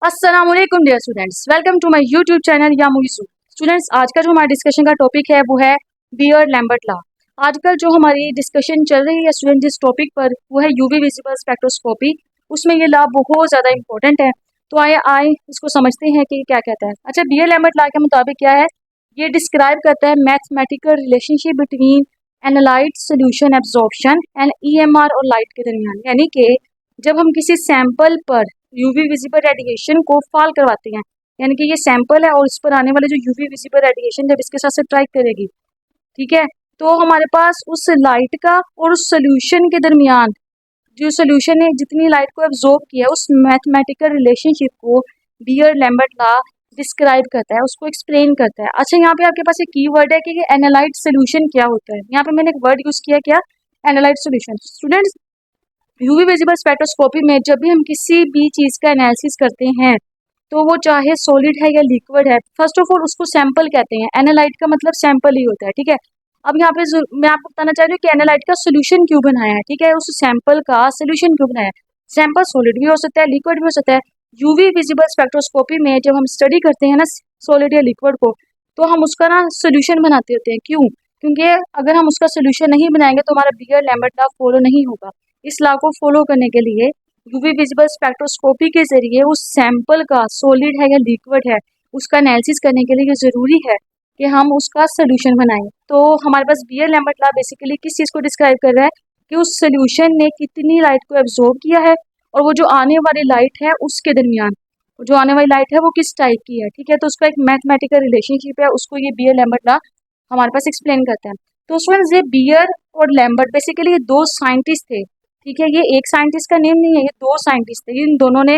अस्सलामुअलैकुम dear students, welcome to my YouTube channel या मूवीज़ू। स्टूडेंट्स, आज का जो हमारा डिस्कशन का टॉपिक है वो है बियर्ड लैम्बर्ट लॉ। आजकल जो हमारी डिस्कशन चल रही है स्टूडेंट जिस टॉपिक पर वो है यूवी विजिबल स्पेक्ट्रोस्कोपी। उसमें ये लॉ बहुत ज़्यादा इंपॉर्टेंट है, तो आए आए इसको समझते हैं कि क्या कहता है। अच्छा, बियर्ड लैम्बर्ट लॉ के मुताबिक क्या है, ये डिस्क्राइब करता है mathematical relationship between analyte solution absorption and EMR और लाइट के दरमियान। यानी कि जब हम किसी सैंपल पर यूवी विजिबल रेडिएशन को फॉल करवाते हैं, यानी कि ये सैंपल है और इस पर आने वाले जो यूवी विजिबल रेडिएशन जब इसके साथ स्ट्राइक करेगी, ठीक है, तो हमारे पास उस लाइट का और उस सोल्यूशन के दरमियान जो सोल्यूशन ने जितनी लाइट को एब्जॉर्ब किया है उस मैथमेटिकल रिलेशनशिप को बियर्ड लैम्बर्ट लॉ डिस्क्राइब करता है, उसको एक्सप्लेन करता है। अच्छा, यहाँ पे आपके पास एक की वर्ड है कि ये एनालाइट सोल्यूशन क्या होता है। यहाँ पे मैंने एक वर्ड यूज किया, क्या? Analyte solution. Students, UV visible spectroscopy में जब भी हम किसी भी चीज़ का एनालिसिस करते हैं तो वो चाहे सॉलिड है या लिक्विड है, फर्स्ट ऑफ ऑल उसको सैंपल कहते हैं। एनालाइट का मतलब सैंपल ही होता है, ठीक है। अब यहाँ पे मैं आपको बताना चाह रही हूँ कि एनालाइट का सोल्यूशन क्यों बनाया है, ठीक है, उस सैंपल का सोल्यूशन क्यों बनाया है। सैंपल सॉलिड भी हो सकता है, लिक्विड भी हो सकता है। यूवी विजिबल स्पेक्ट्रोस्कोपी में जब हम स्टडी करते हैं ना सॉलिड या लिक्विड को, तो हम उसका ना सोल्यूशन बनाते होते हैं। क्यों? क्योंकि अगर हम उसका सोल्यूशन नहीं बनाएंगे तो हमारा बियर्ड लैम्बर्ट लॉ फॉलो नहीं होगा। इस लॉ को फॉलो करने के लिए यूवी विजिबल स्पेक्ट्रोस्कोपी के जरिए उस सैंपल का सॉलिड है या लिक्विड है उसका एनालिसिस करने के लिए ये ज़रूरी है कि हम उसका सोल्यूशन बनाएं। तो हमारे पास बियर्ड लैम्बर्ट लॉ बेसिकली किस चीज़ को डिस्क्राइब कर रहा है कि उस सोल्यूशन ने कितनी लाइट को एब्जॉर्ब किया है और वो जो आने वाली लाइट है उसके दरमियान जो आने वाली लाइट है वो किस टाइप की है, ठीक है। तो उसका एक मैथमेटिकल रिलेशनशिप है, उसको ये बियर्ड लैम्बर्ट लॉ हमारे पास एक्सप्लेन करता है। तो स्टूडेंट्स, ये बियर और लैम्बर्ट बेसिकली ये दो साइंटिस्ट थे, ठीक है। ये एक साइंटिस्ट का नेम नहीं है, ये दो साइंटिस्ट थे। इन दोनों ने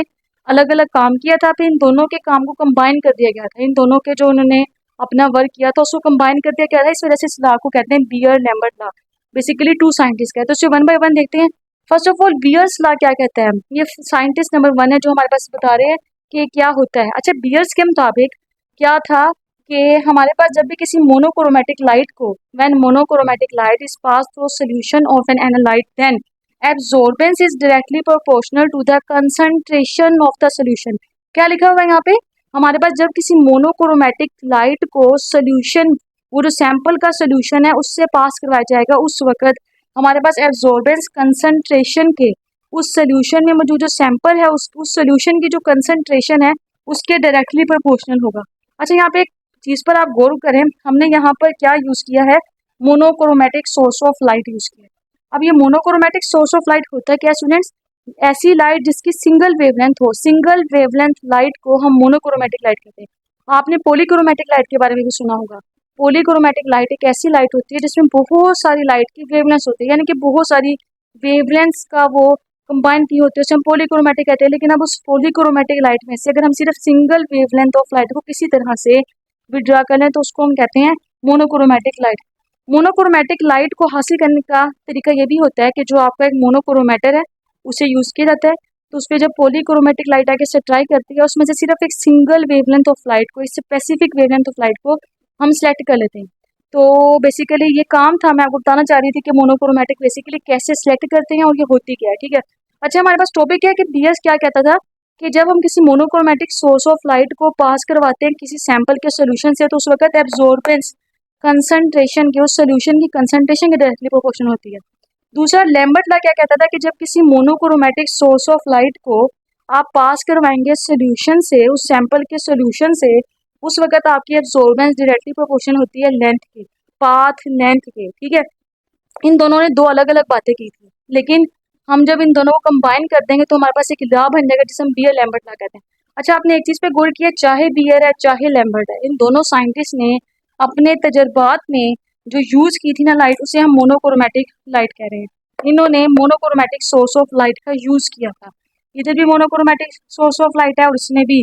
अलग अलग काम किया था, फिर इन दोनों के काम को कंबाइन कर दिया गया था। इन दोनों के जो उन्होंने अपना वर्क किया था उसको कंबाइन कर दिया गया था, इस वजह से इस लॉ को कहते हैं Beer Lambert law. Basically two scientist का है, तो इसे वन बाय वन देखते हैं। First of all, Beer's law क्या कहता है। ये साइंटिस्ट नंबर वन है जो हमारे पास बता रहे हैं कि क्या होता है। अच्छा, बियर्स के मुताबिक क्या था कि हमारे पास जब भी किसी मोनोक्रोमेटिक लाइट को when monochromatic light is pass through solution of an analyte, then absorbance is directly proportional to the concentration of the solution. क्या लिखा हुआ है यहाँ पे? हमारे पास जब किसी मोनोक्रोमेटिक लाइट को सोल्यूशन, वो जो सैंपल का सोल्यूशन है उससे पास करवाया जाएगा, उस वक्त हमारे पास एब्जॉर्बेंस कंसंट्रेशन के उस सोल्यूशन में मौजूद जो सैंपल है उस सोल्यूशन की जो कंसंट्रेशन है उसके डायरेक्टली प्रोपोर्शनल होगा। अच्छा, यहाँ पे एक चीज़ पर आप गौर करें, हमने यहाँ पर क्या यूज़ किया है, monochromatic source of light use किया है। अब ये मोनोक्रोमेटिक सोर्स ऑफ लाइट होता है क्या स्टूडेंट्स? ऐसी लाइट जिसकी सिंगल वेवलेंथ हो, सिंगल वेवलेंथ लाइट को हम मोनोक्रोमेटिक लाइट कहते हैं। आपने पॉलीक्रोमेटिक लाइट के बारे में भी सुना होगा। पॉलीक्रोमेटिक लाइट एक ऐसी लाइट होती है जिसमें बहुत सारी लाइट की वेवलेंथ होती है, यानी कि बहुत सारी वेवलेंथ्स का वो कंबाइन की होती है, उसे हम पॉलीक्रोमेटिक कहते हैं। लेकिन अब उस पॉलीक्रोमेटिक लाइट में से अगर हम सिर्फ सिंगल वेवलेंथ ऑफ लाइट को किसी तरह से विड्रा कर लें तो उसको हम कहते हैं मोनोक्रोमेटिक लाइट। मोनोक्रोमेटिक लाइट को हासिल करने का तरीका ये भी होता है कि जो आपका एक मोनोक्रोमेटर है उसे यूज़ किया जाता है, तो उस पर जब पॉलीक्रोमेटिक लाइट आके स्ट्राइक करती है उसमें से सिर्फ एक सिंगल वेवलेंथ ऑफ लाइट को, इस स्पेसिफिक वेवलेंथ ऑफ लाइट को हम सिलेक्ट कर लेते हैं। तो बेसिकली ये काम था, मैं आपको बताना चाह रही थी कि मोनोक्रोमेटिक बेसिकली कैसे सिलेक्ट करते हैं और ये होती क्या है, ठीक है। अच्छा, हमारे पास टॉपिक है कि बीएस क्या कहता था कि जब हम किसी मोनोक्रोमेटिक सोर्स ऑफ लाइट को पास करवाते हैं किसी सैंपल के सोल्यूशन से, तो उस वक्त एब्जॉर्बेंस कंसंट्रेशन के उस सोल्यूशन की कंसंट्रेशन के डायरेक्टली प्रोपोर्शनल होती है। दूसरा, लैम्बर्ट लॉ क्या कहता था कि जब किसी मोनोक्रोमेटिक सोर्स ऑफ लाइट को आप पास करवाएंगे सोल्यूशन से, उस सैंपल के सोल्यूशन से, उस वक्त आपकी एब्जॉर्बेंस डायरेक्टली प्रोपोर्शनल होती है लेंथ की, पाथ लेंथ के, ठीक है। इन दोनों ने दो अलग अलग बातें की थी, लेकिन हम जब इन दोनों को कंबाइन कर देंगे तो हमारे पास एक लॉ बन जाएगा जिसे हम बियर लैम्बर्ट लॉ कहते हैं। अच्छा, आपने एक चीज़ पे गौर किया, चाहे बियर है चाहे लैम्बर्ट है, इन दोनों साइंटिस्ट ने अपने तजर्बात में जो यूज़ की थी ना लाइट, उसे हम मोनोक्रोमेटिक लाइट कह रहे हैं। इन्होंने मोनोक्रोमेटिक सोर्स ऑफ लाइट का यूज़ किया था। इधर भी मोनोक्रोमेटिक सोर्स ऑफ लाइट है और इसने भी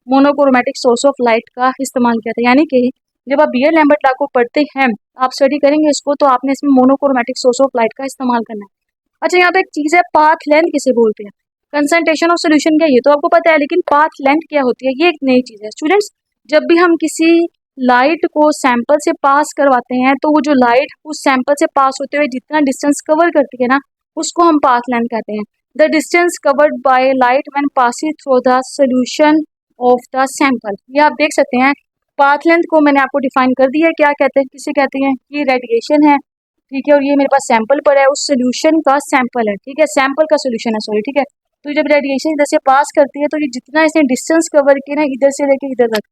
मोनोक्रोमेटिक सोर्स ऑफ लाइट का इस्तेमाल किया था। यानी कि जब आप बियर लैम्बर्ट लॉ को पढ़ते हैं, आप स्टडी करेंगे इसको, तो आपने इसमें मोनोक्रोमेटिक सोर्स ऑफ लाइट का इस्तेमाल करना है। अच्छा, यहाँ पे एक चीज़ है, पाथ लेंथ किसे बोलते हैं। कंसंट्रेशन ऑफ सोल्यूशन क्या, ये तो आपको पता है, लेकिन पाथ लेंथ क्या होती है ये एक नई चीज़ है। स्टूडेंट्स, जब भी हम किसी लाइट को सैंपल से पास करवाते हैं तो वो जो लाइट उस सैंपल से पास होते हुए जितना डिस्टेंस कवर करती है ना, उसको हम पाथ लेंथ कहते हैं। The distance covered by light when passing through the solution of the sample. ये आप देख सकते हैं, पाथ लेंथ को मैंने आपको डिफाइन कर दिया है, क्या कहते हैं, किसे कहते हैं, ये रेडिएशन है, ठीक है, और ये मेरे पास सैंपल पर है, उस सोल्यूशन का सैंपल है, ठीक है, सैंपल का सोल्यूशन है, सॉरी, ठीक है। तो जब रेडिएशन इधर से पास करती है तो ये जितना इसने डिस्टेंस कवर किया ना इधर से लेके इधर तक,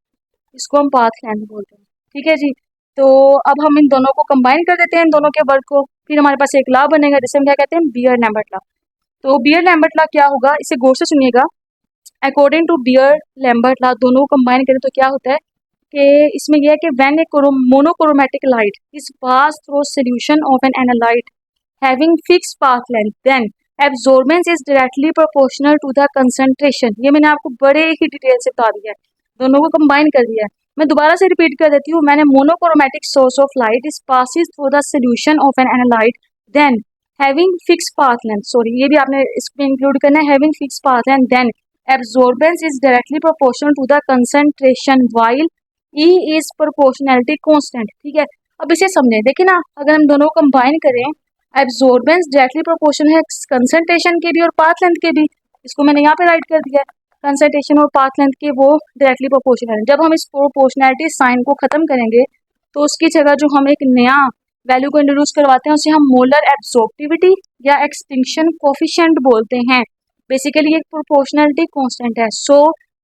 इसको हम पाथ लेंथ बोलते हैं, ठीक है जी। तो अब हम इन दोनों को कंबाइन कर देते हैं, इन दोनों के वर्क को, फिर हमारे पास एक लॉ बनेगा जिसे हम क्या कहते हैं, बियर लैम्बर्ट लॉ। तो बियर लैम्बर्ट लॉ क्या होगा, इसे गौर से सुनिएगा। According to Beer Lambert law, दोनों को कंबाइन करें तो क्या होता है कि इसमें यह है कि when a monochromatic light is pass through solution of an analyte having fixed path length then absorbance is directly proportional to the concentration. ये मैंने आपको बड़े ही डिटेल से बता दिया है, दोनों को कंबाइन कर दिया है। मैं दोबारा से रिपीट कर देती हूँ, मैंने monochromatic source of light is passes through the solution of an analyte then having fixed path length, sorry ये भी आपने इसमें इंक्लूड करना है, having fixed path length then absorbance is directly proportional to the concentration while E is proportionality constant, ठीक है। अब इसे समझें, देखिए ना, अगर हम दोनों को कंबाइन करें, एब्जॉर्बेंस डायरेक्टली प्रोपोर्शनल है कंसंट्रेशन के भी और पाथ लेंथ के भी, इसको मैंने यहाँ पे राइट कर दिया है, कंसंट्रेशन और पाथ लेंथ के वो डायरेक्टली प्रोपोर्शनल है। जब हम इस प्रोपोर्शनैलिटी साइन को खत्म करेंगे तो उसकी जगह जो हम एक नया वैल्यू को इंट्रोड्यूस करवाते हैं उसे हम मोलर एब्जॉर्प्टिविटी या एक्सटिंक्शन कोफिशिएंट बोलते हैं। बेसिकली एक प्रोपोर्शनैलिटी कांस्टेंट है। सो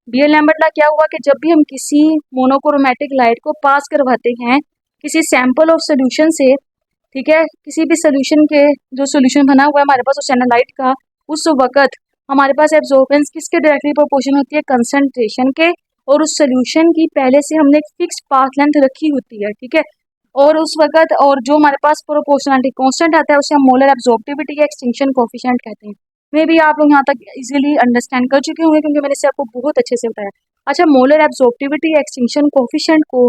बियर लैम्बर्ट लॉ क्या हुआ कि जब भी हम किसी मोनोक्रोमैटिक लाइट को पास करवाते हैं किसी सैंपल ऑफ सोल्यूशन से, ठीक है, किसी भी सोल्यूशन के जो सोल्यूशन बना हुआ है हमारे पास उस एनालाइट का, उस वक्त हमारे पास एब्जॉर्बेंस किसके डायरेक्टली प्रोपोर्शन होती है, कंसंट्रेशन के, और उस सोल्यूशन की पहले से हमने एक फिक्स पाथ लेंथ रखी होती है, ठीक है। और उस वक्त और जो हमारे पास प्रोपोर्शनलिटी कांस्टेंट आता है उसे हम मोलर एब्जॉर्प्टिविटी या एक्सटिंक्शन कोफिशिएंट कहते हैं। मे भी आप लोग यहाँ तक इजीली अंडरस्टैंड कर चुके होंगे क्योंकि मैंने इसे आपको बहुत अच्छे से बताया। अच्छा, मोलर एब्जॉर्प्टिविटी या एक्सटिंक्शन कोफिशिएंट को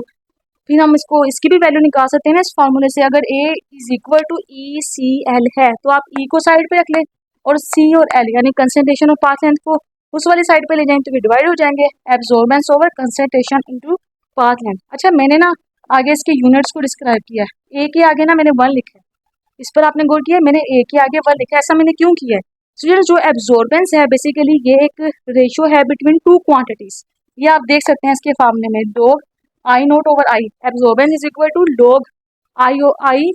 फिर हम इसकी भी वैल्यू निकाल सकते हैं ना इस फार्मूले से। अगर A is equal to E C L है तो आप E को साइड पे रख लें और C और L यानी कंसंट्रेशन और पाथ लेंथ को उस वाली साइड पे ले जाएंगे तो ये डिवाइड हो जाएंगे, absorbance over concentration into path length. अच्छा, मैंने ना आगे इसके यूनिट्स को डिस्क्राइब किया है, A के आगे ना मैंने 1 लिखा है, इस पर आपने गौर किया है, मैंने A के आगे 1 लिखा है, ऐसा मैंने क्यों किया है? तो जो एब्जॉर्बेंस है बेसिकली ये एक रेशियो है बिटवीन टू क्वांटिटीज, ये आप देख सकते हैं इसके फार्मूले में, log I naught over I, absorbance is equal to log I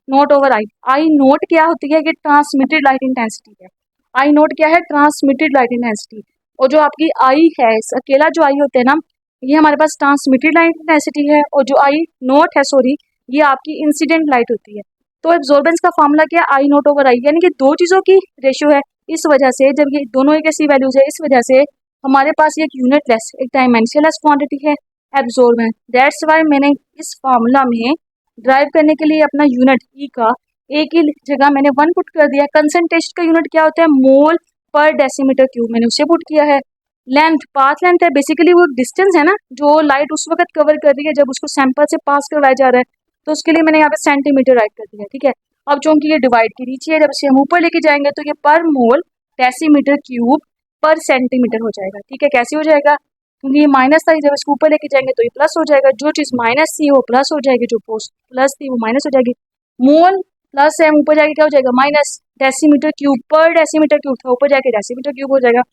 naught over I. I naught क्या होती है, ये ट्रांसमिटेड लाइट इंटेंसिटी है। आई नोट क्या है, ट्रांसमिटेड लाइट इंटेंसिटी। और जो आपकी आई है, अकेला जो आई होते हैं ना, ये हमारे पास ट्रांसमिटेड लाइट इंटेंसिटी है, और जो आई नोट है, सॉरी, ये आपकी इंसिडेंट लाइट होती है। तो एब्जॉर्बेंस का फार्मूला क्या है, आई नोट ओवर आई, यानी कि दो चीज़ों की रेशियो है। इस वजह से जब ये दोनों एक ऐसी वैल्यूज है, इस वजह से हमारे पास ये एक यूनिट लेस, एक डायमेंशनलेस क्वांटिटी है एब्जॉर्बेंस। दैट्स वाई मैंने इस फार्मूला में ड्राइव करने के लिए अपना यूनिट ई का ए की जगह मैंने 1 पुट कर दिया। कंसंट्रेशन का यूनिट क्या होता है, मोल पर डेसीमीटर क्यूब, मैंने उसे पुट किया है। लेंथ, पाथ लेंथ है बेसिकली वो डिस्टेंस है ना जो लाइट उस वक्त कवर कर रही है जब उसको सैंपल से पास करवाया जा रहा है, तो उसके लिए मैंने यहाँ पे सेंटीमीटर राइट कर दिया, ठीक है। अब चूंकि ये डिवाइड की नीचे है, जब इसे हम ऊपर लेके जाएंगे तो ये पर मोल डेसीमीटर क्यूब पर सेंटीमीटर हो जाएगा, ठीक है। कैसे हो जाएगा, क्योंकि ये माइनस था, जब इसको ऊपर लेके जाएंगे तो ये प्लस हो जाएगा, जो चीज़ माइनस थी वो प्लस हो जाएगी, जो प्लस थी वो माइनस हो जाएगी। मोल प्लस है, ऊपर जाके क्या हो जाएगा, माइनस, डेसीमीटर क्यूब पर डेसीमीटर क्यूब था, ऊपर जाके डेसीमीटर क्यूब हो जाएगा,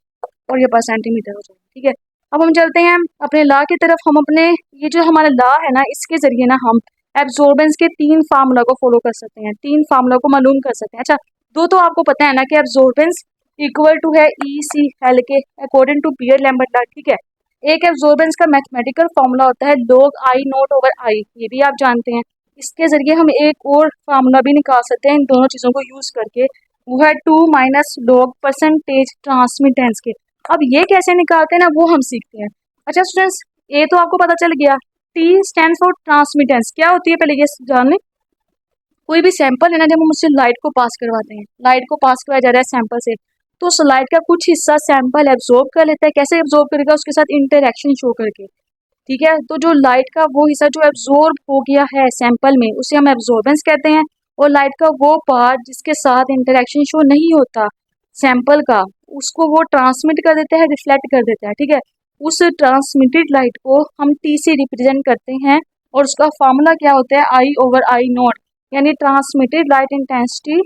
और ये पर सेंटीमीटर हो जाएगा, ठीक है। अब हम चलते हैं अपने लॉ की तरफ। हम अपने ये जो हमारा लॉ है ना, इसके जरिए ना हम एब्जॉर्बेंस के 3 फार्मूला को फॉलो कर सकते हैं, 3 फार्मूला को मालूम कर सकते हैं। अच्छा, दो तो आपको पता है ना कि एब्जॉर्बेंस इक्वल टू है ई सी एल के according to Beer Lambert law, ठीक है। एक एब्जॉर्बेंस का मैथमेटिकल फार्मूला होता है log आई नोट ओवर आई, ये भी आप जानते हैं। इसके जरिए हम एक और फार्मूला भी निकाल सकते हैं इन दोनों चीज़ों को यूज़ करके, वो है 2 माइनस log परसेंटेज ट्रांसमिटेंस के। अब ये कैसे निकालते हैं ना वो हम सीखते हैं। अच्छा स्टूडेंट्स, ए तो आपको पता चल गया, टी स्टैंड फॉर ट्रांसमिटेंस क्या होती है पहले ये जान लें। कोई भी सैंपल है ना, जब हम उससे लाइट को पास करवाते हैं, लाइट को पास करवाया जा रहा है सैंपल से, तो उस लाइट का कुछ हिस्सा सैंपल एब्जॉर्ब कर लेता है। कैसे एब्जॉर्ब करेगा, उसके साथ इंटरेक्शन शो करके, ठीक है। तो जो लाइट का वो हिस्सा जो एब्जॉर्ब हो गया है सैंपल में उसे हम एब्जॉर्बेंस कहते हैं, और लाइट का वो पार्ट जिसके साथ इंटरेक्शन शो नहीं होता सैंपल का, उसको वो ट्रांसमिट कर देता है, रिफ्लेक्ट कर देता है, ठीक है। उस ट्रांसमिटेड लाइट को हम टी से रिप्रेजेंट करते हैं, और उसका फार्मूला क्या होता है, आई ओवर आई नोट, यानी transmitted light intensity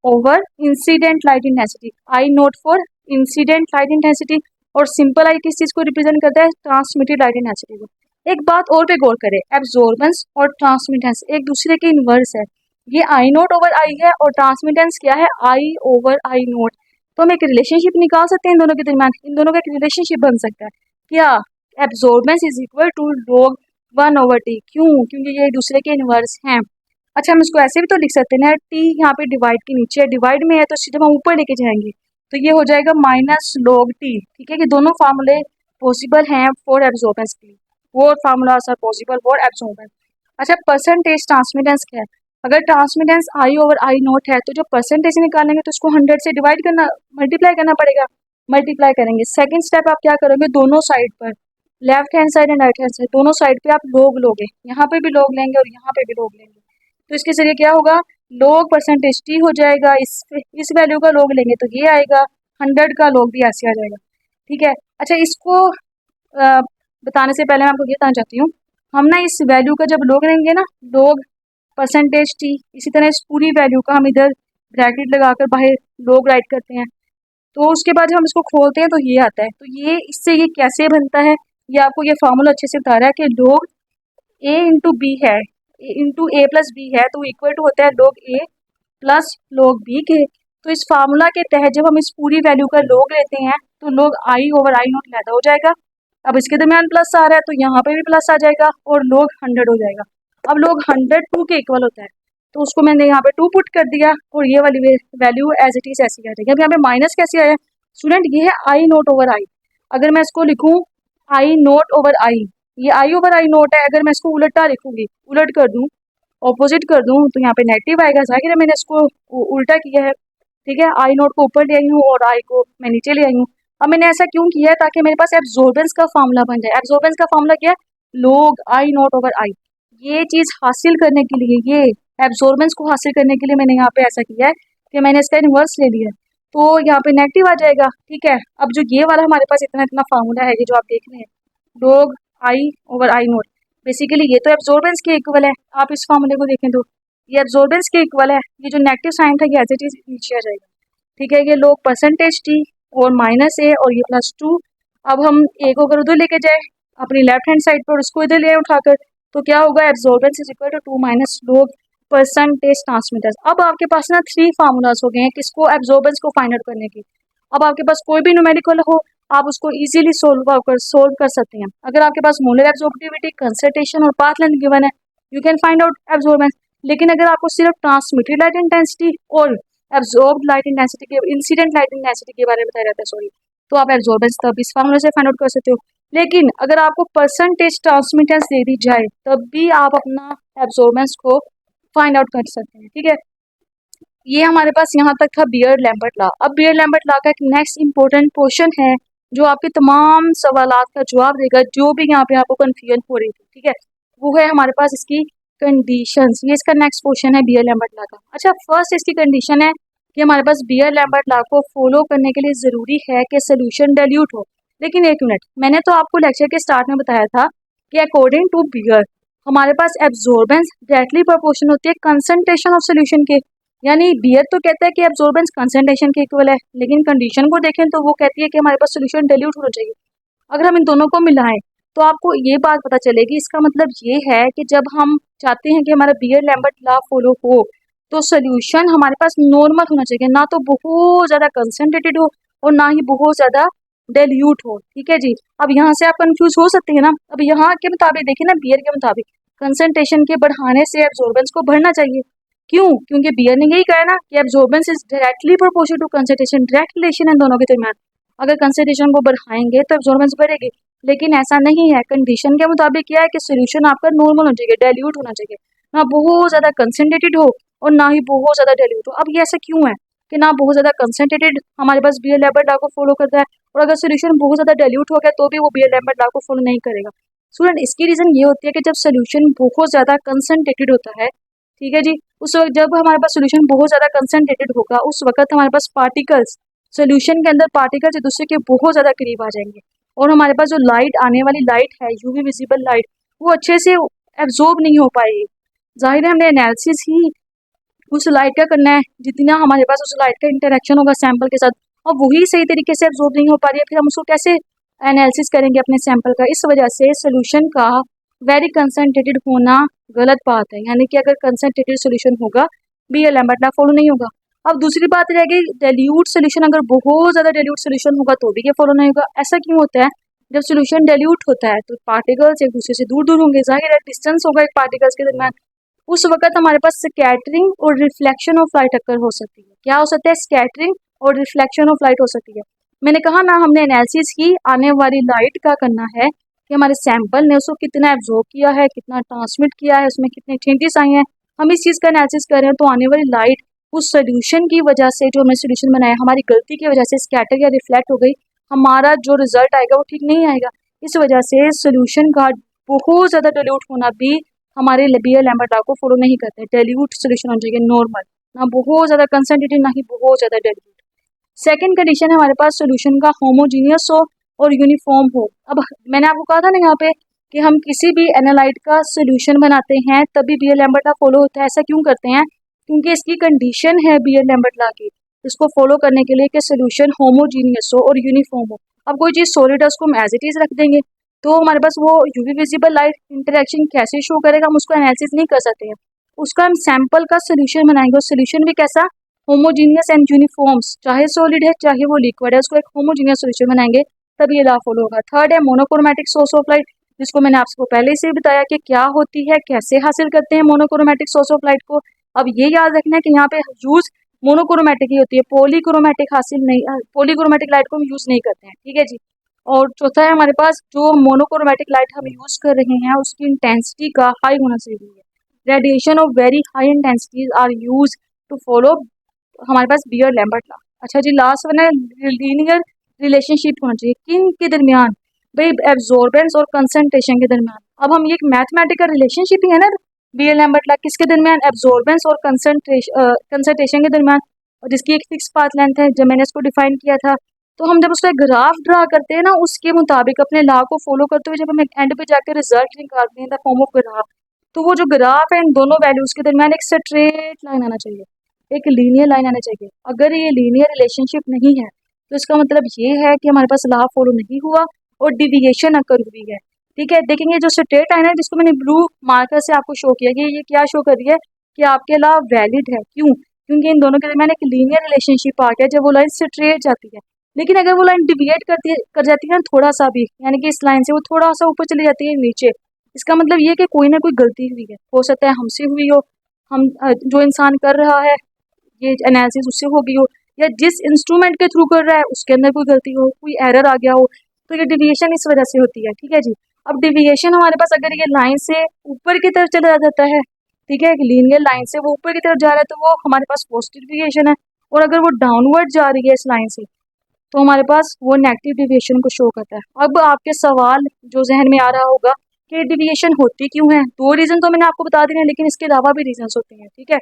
over incident light intensity, I note for incident light intensity, और सिंपल आई किस चीज को रिप्रेजेंट करता है, ट्रांसमिटेड लाइट इंटेंसिटी को। एक बात और पे गौर करें, एब्जॉर्बेंस और ट्रांसमिटेंस एक दूसरे के इनवर्स है। ये आई नोट ओवर आई है और ट्रांसमिटेंस क्या है, आई ओवर आई नोट। तो हम एक रिलेशनशिप निकाल सकते हैं इन दोनों के दरमियान, इन दोनों का एक रिलेशनशिप बन सकता है क्या, absorbance is equal to log 1/t। क्यों, क्योंकि ये एक दूसरे के इनवर्स हैं। अच्छा, हम इसको ऐसे भी तो लिख सकते हैं ना, टी यहाँ पे डिवाइड के नीचे है, डिवाइड में है तो सीधे हम ऊपर लेके जाएंगे, तो ये हो जाएगा -log t। ठीक है, कि दोनों फार्मूले पॉसिबल हैं फॉर एब्जॉर्बेंस के लिए, वो formulas are possible for absorbance. अच्छा, परसेंटेज ट्रांसमिटेंस क्या है, अगर transmittance I over I naught है तो जो परसेंटेज निकालेंगे तो उसको 100 से डिवाइड करना, मल्टीप्लाई करना पड़ेगा, मल्टीप्लाई करेंगे। सेकंड स्टेप आप क्या करोगे, दोनों साइड पर, left hand side and right hand side, दोनों साइड पे आप लोग लोगे, यहाँ पे भी लोग लेंगे और यहाँ पे भी लोग लेंगे, तो इसके जरिए क्या होगा, लोग परसेंटेज टी हो जाएगा, इस वैल्यू का लोग लेंगे तो ये आएगा, 100 का लोग भी ऐसे आ जाएगा। ठीक है। अच्छा, इसको बताने से पहले मैं आपको ये बताना चाहती हूँ, हम ना इस वैल्यू का जब लोग लेंगे ना, लोग परसेंटेज टी, इसी तरह इस पूरी वैल्यू का हम इधर ब्रैकेट लगाकर बाहर लोग राइट करते हैं, तो उसके बाद जब हम इसको खोलते हैं तो ये आता है, तो ये इससे ये कैसे बनता है, ये आपको ये फार्मूला अच्छे से बता रहा है कि लोग ए इंटू बी है, इंटू ए प्लस बी है, तो इक्वल टू होता है लोग ए प्लस लोग बी के। तो इस फार्मूला के तहत जब हम इस पूरी वैल्यू का लोग लेते हैं तो लोग आई ओवर आई नोट पैदा हो जाएगा। अब इसके दरमियान प्लस आ रहा है तो यहाँ पे भी प्लस आ जाएगा और लोग 100 हो जाएगा। अब लोग 100 2 के इक्वल होता है, तो उसको मैंने यहाँ पे 2 पुट कर दिया और ये वाली वैल्यू एज इट इज ऐसी आ जाएगी। अब यहाँ पे माइनस कैसे आया स्टूडेंट, ये है आई नोट ओवर आई। अगर मैं इसको लिखूँ आई नोट ओवर आई, ये आई ओवर आई नोट है, अगर मैं इसको उल्टा लिखूंगी, उलट कर दूं, ऑपोजिट कर दूं, तो यहाँ पे नेगेटिव आएगा, जाहिर है मैंने इसको उल्टा किया है। ठीक है, आई नोट को ऊपर ले आई हूँ और आई को मैं नीचे ले आई हूँ। अब मैंने ऐसा क्यों किया है, ताकि मेरे पास एब्जॉर्बेंस का फार्मूला बन जाए। एब्जॉर्बेंस का फार्मूला क्या है, लोग आई नोट ओवर आई। ये चीज हासिल करने के लिए, ये एब्जॉर्बेंस को हासिल करने के लिए मैंने यहाँ पे ऐसा किया है कि मैंने इसका इनवर्स ले लिया है, तो यहाँ पे नेगेटिव आ जाएगा। ठीक है, अब जो ये वाला हमारे पास इतना इतना फार्मूला है, ये जो आप देख रहे हैं, लोग आई ओवर आई नोट, बेसिकली ये तो एब्जॉर्बेंस के इक्वल है। आप इस फार्मूले को देखें तो ये एब्जॉर्बेंस के इक्वल है, ये जो नेगेटिव साइन था ये एज इट इज नीचे आ जाएगा। ठीक है, ये लोग परसेंटेज टी और माइनस ए और ये +2। अब हम ए को अगर उधर लेके जाए अपनी लेफ्ट हैंड साइड पर, उसको इधर ले आए उठाकर, तो क्या होगा, absorbance is equal to 2 minus log percentage transmitters. अब आपके पास ना 3 फार्मूलाज हो गए हैं किसको, एब्जॉर्बेंस को फाइंड आउट करने की। अब आपके पास कोई भी न्यूमेरिकल हो, आप उसको इजीली सोल्व कर सकते हैं। अगर आपके पास मोलर एब्जॉर्बिविटी, कंसंट्रेशन और पाथ लेंथ गिवन है, you can find out absorbance. लेकिन अगर आपको सिर्फ ट्रांसमिटेड लाइट इंटेंसिटी और एब्जॉर्ब्ड लाइट इंटेंसिटी के, इंसिडेंट लाइट इंटेंसिटी के बारे में बताया जाता है, सॉरी, तो आप एब्जॉर्बेंस तब इस फार्मूले से फाइंड आउट कर सकते हो। लेकिन अगर आपको परसेंटेज ट्रांसमिटेंस दे दी जाए तब भी आप अपना एब्जॉर्बेंस को फाइंड आउट कर सकते हैं। ठीक है, ये हमारे पास यहाँ तक था बियर लैम्बर्ट लॉ। अब बियर लैम्बर्ट लॉ का एक नेक्स्ट इंपॉर्टेंट क्वेश्चन है जो आपके तमाम सवालात का जवाब देगा, जो भी यहाँ पे आपको कन्फ्यूजन हो रही थी। ठीक है, वो है हमारे पास इसकी कंडीशंस। ये इसका नेक्स्ट क्वेश्चन है बियर लैम्बर्ट लॉ का। अच्छा, फर्स्ट इसकी कंडीशन है कि हमारे पास बियर लैम्बर्ट लॉ को फॉलो करने के लिए ज़रूरी है कि सोल्यूशन डाइल्यूट हो। लेकिन एक मिनट, मैंने तो आपको लेक्चर के स्टार्ट में बताया था कि अकॉर्डिंग टू बियर हमारे पास एब्जॉर्बेंस डायरेक्टली प्रोपोर्शनल होती है कंसंट्रेशन ऑफ सोल्यूशन के। यानी बियर तो कहता है कि एब्जॉर्बेंस कंसंट्रेशन के इक्वल है, लेकिन कंडीशन को देखें तो वो कहती है कि हमारे पास सोल्यूशन डाइल्यूट होना चाहिए। अगर हम इन दोनों को मिलाएं तो आपको ये बात पता चलेगी। इसका मतलब ये है कि जब हम चाहते हैं कि हमारा बियर लैम्बर्ट लॉ फॉलो हो तो सोल्यूशन हमारे पास नॉर्मल होना चाहिए, ना तो बहुत ज़्यादा कंसनट्रेटेड हो और ना ही बहुत ज़्यादा डाइल्यूट हो। ठीक है जी, अब यहाँ से आप कंफ्यूज हो सकते हैं ना। अब यहाँ के मुताबिक देखिए ना, बियर के मुताबिक कंसंट्रेशन के बढ़ाने से एब्जॉर्बेंस को बढ़ना चाहिए। क्यों, क्योंकि बियर ने यही कहा है ना कि absorbance is directly proportional to concentration, direct relation है दोनों के दरमियान। अगर कंसंट्रेशन को बढ़ाएंगे तो एब्जॉर्बेंस बढ़ेगी, लेकिन ऐसा नहीं है। कंडीशन के मुताबिक क्या है कि सोल्यूशन आपका नॉर्मल होना चाहिए, डाइल्यूट होना चाहिए, ना बहुत ज़्यादा कंसंट्रेटेड हो और ना ही बहुत ज़्यादा डाइल्यूट हो। अब ये ऐसा क्यों है कि ना बहुत ज़्यादा कंसंट्रेटेड हमारे पास बियर लैम्बर्ट लॉ को फॉलो करता है, और अगर सोल्यूशन बहुत ज़्यादा डाइल्यूट हो गया तो भी वो बियर लैम्बर्ट लॉ को फॉलो नहीं करेगा। स्टूडेंट, इसकी रीज़न ये होती है कि जब सोल्यूशन बहुत ज़्यादा कंसंट्रेटेड होता है, ठीक है जी, उस वक्त जब हमारे पास सोल्यूशन बहुत ज़्यादा कंसंट्रेटेड होगा, उस वक्त हमारे पास पार्टिकल्स, सोल्यूशन के अंदर पार्टिकल्स एक दूसरे के बहुत ज़्यादा करीब आ जाएंगे, और हमारे पास जो लाइट, आने वाली लाइट है, यूवी विजिबल लाइट, वो अच्छे से एब्जॉर्ब नहीं हो पाएगी। जाहिर है हमने एनालिसिस ही उस लाइट का करना है, जितना हमारे पास उस लाइट का इंटरेक्शन होगा सैंपल के साथ, और वही सही तरीके से एब्जॉर्ब नहीं हो पा रही है, फिर हम उसको कैसे एनालिसिस करेंगे अपने सैंपल का। इस वजह से सोल्यूशन का वेरी कंसनट्रेटेड होना गलत बात है, यानी कि अगर कंसनट्रेटेड सोल्यूशन होगा बीयर लैम्बर्ट लॉ फॉलो नहीं होगा। अब दूसरी बात रह गई डेल्यूट सोल्यूशन, अगर बहुत ज़्यादा डेल्यूट सोल्यूशन होगा तो भी ये फॉलो नहीं होगा। ऐसा क्यों होता है? जब सोल्यूशन डेल्यूट होता है तो पार्टिकल्स एक दूसरे से दूर दूर होंगे, जाहिर है डिस्टेंस होगा एक पार्टिकल्स के दरमियान। उस वक्त हमारे पास स्कैटरिंग और रिफ्लेक्शन ऑफ लाइट अकर हो सकती है। क्या हो सकता है? स्कैटरिंग और रिफ्लेक्शन ऑफ लाइट हो सकती है। मैंने कहा ना, हमने एनालिसिस की आने वाली लाइट का करना है कि हमारे सैंपल ने उसको कितना एब्जॉर्ब किया है, कितना ट्रांसमिट किया है, उसमें कितने चेंजेस आए हैं। हम इस चीज़ का एनालिसिस कर रहे हैं, तो आने वाली लाइट उस सोल्यूशन की वजह से, जो हमने सोल्यूशन बनाया हमारी गलती की वजह से स्कैटर या रिफ्लेक्ट हो गई, हमारा जो रिजल्ट आएगा वो ठीक नहीं आएगा। इस वजह से सोल्यूशन का बहुत ज़्यादा डिल्यूट होना भी हमारे बीयर लैम्बर्ट लॉ को फॉलो नहीं करते। डिल्यूट सोल्यूशन होना चाहिए नॉर्मल, ना बहुत ज़्यादा कंसनट्रेटेड ना ही बहुत ज़्यादा डिल्यूट। सेकंड कंडीशन है हमारे पास सोल्यूशन का होमोजीनियस हो और यूनिफॉर्म हो। अब मैंने आपको कहा था ना यहाँ पे कि हम किसी भी एनालाइट का सोल्यूशन बनाते हैं तभी बीयर लैम्बर्ट लॉ फॉलो होता है। ऐसा क्यों करते हैं? क्योंकि इसकी कंडीशन है बीयर लैम्बर्ट लॉ की, इसको फॉलो करने के लिए कि सोल्यूशन होमोजीनियस हो और यूनिफॉर्म हो। अब कोई चीज़ सॉलिड है उसको हम एज इट इज़ रख देंगे तो हमारे पास वो यूवी विजिबल लाइट इंटरेक्शन कैसे शो करेगा, हम उसको एनालिसिस नहीं कर सकते हैं। उसका हम सैंपल का सोल्यूशन बनाएंगे और सोल्यूशन भी कैसा? होमोजीनियस एंड यूनिफॉर्म्स, चाहे सॉलिड है चाहे वो लिक्विड है, उसको एक होमोजीनियस सॉल्यूशन बनाएंगे तब ये लॉ फॉलो होगा। थर्ड है मोनोक्रोमैटिक सोर्स ऑफ लाइट, जिसको मैंने आपको पहले से ही बताया कि क्या होती है, कैसे हासिल करते हैं मोनोक्रोमैटिक सोर्स ऑफ लाइट को। अब ये याद रखना है कि यहाँ पे यूज मोनोक्रोमैटिक ही होती है, पॉलीक्रोमैटिक हासिल नहीं, पॉलीक्रोमैटिक लाइट को हम यूज नहीं करते हैं, ठीक है जी। और चौथा है हमारे पास जो मोनोक्रोमैटिक लाइट हम यूज कर रहे हैं उसकी इंटेंसिटी का हाई होना चाहिए। Radiation of very high intensities are use to follow हमारे पास बीयर लैम्बर्ट लॉ। अच्छा जी, लास्ट वन है लीनियर रिलेशनशिप होना चाहिए किन के दरमियान? भाई एब्जॉर्बेंस और कंसंट्रेशन के दरमियान। अब हम ये मैथमेटिकल रिलेशनशिप ही है ना बीयर लैम्बर्ट लॉ, किसके दरमियान? एब्जॉर्बेंस और कंसंट्रेशन के दरमियान, और जिसकी एक फिक्स पाथ लेंथ है जब मैंने इसको डिफाइन किया था। तो हम जब उसका ग्राफ ड्रा करते हैं ना, उसके मुताबिक अपने लॉ को फॉलो करते हुए जब हम एंड पे जाकर रिजल्ट निकालते हैं द फॉर्म ऑफ ग्राफ, तो वो जो ग्राफ है इन दोनों वैल्यूज के दरमियान एक स्ट्रेट लाइन आना चाहिए, एक लीनियर लाइन आना चाहिए। अगर ये लीनियर रिलेशनशिप नहीं है तो इसका मतलब ये है कि हमारे पास लॉ फॉलो नहीं हुआ और डिविएशन अकर हुई है, ठीक है। देखेंगे जो स्ट्रेट लाइन है जिसको मैंने ब्लू मार्कर से आपको शो किया कि ये क्या शो कर रही है कि आपके लॉ वैलिड है। क्यों? क्योंकि इन दोनों के दरमियान एक लीनियर रिलेशनशिप आ गया जब वो लाइन स्ट्रेट जाती है। लेकिन अगर वो लाइन डिविएट कर जाती है ना थोड़ा सा भी, यानी कि इस लाइन से वो थोड़ा सा ऊपर चली जाती है नीचे, इसका मतलब ये कि कोई ना कोई गलती हुई है। हो सकता है हमसे हुई हो, हम जो इंसान कर रहा है ये एनालिसिस उससे हो गई हो, या जिस इंस्ट्रूमेंट के थ्रू कर रहा है उसके अंदर कोई गलती हो, कोई एरर आ गया हो, तो ये डिविएशन इस वजह से होती है, ठीक है जी। अब डिविएशन हमारे पास अगर ये लाइन से ऊपर की तरफ चला जाता है, ठीक है, एक लीनियर लाइन से वो ऊपर की तरफ जा रहा है तो वो हमारे पास पॉजिटिव डिविएशन है, और अगर वो डाउनवर्ड जा रही है इस लाइन से तो हमारे पास वो नेगेटिव डिविएशन को शो करता है। अब आपके सवाल जो जहन में आ रहा होगा कि डिविएशन होती क्यों है, दो रीजन तो मैंने आपको बता दिए हैं, लेकिन इसके अलावा भी रीजन होते हैं, ठीक है।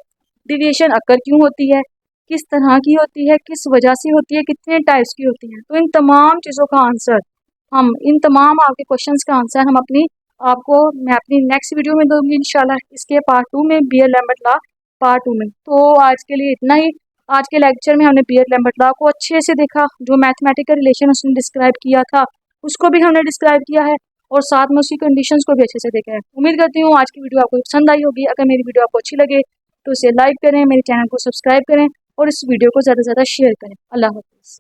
डिविएशन अकर क्यों होती है, किस तरह की होती है, किस वजह से होती है, कितने टाइप्स की होती हैं, तो इन तमाम चीज़ों का आंसर हम, इन तमाम आपके क्वेश्चंस का आंसर हम मैं अपनी नेक्स्ट वीडियो में दूंगी इंशाल्लाह, इसके पार्ट 2 में बीयर लैम्बर्ट लॉ पार्ट 2 में। तो आज के लिए इतना ही। आज के लेक्चर में हमने बीयर लैम्बर्ट लॉ को अच्छे से देखा, जो मैथमेटिकल रिलेशन उसने डिस्क्राइब किया था उसको भी हमने डिस्क्राइब किया है, और साथ में उसकी कंडीशंस को भी अच्छे से देखा है। उम्मीद करती हूँ आज की वीडियो आपको पसंद आई होगी। अगर मेरी वीडियो आपको अच्छी लगे तो इसे लाइक करें, मेरे चैनल को सब्सक्राइब करें और इस वीडियो को ज़्यादा से ज़्यादा शेयर करें। अल्लाह हाफ़िज़।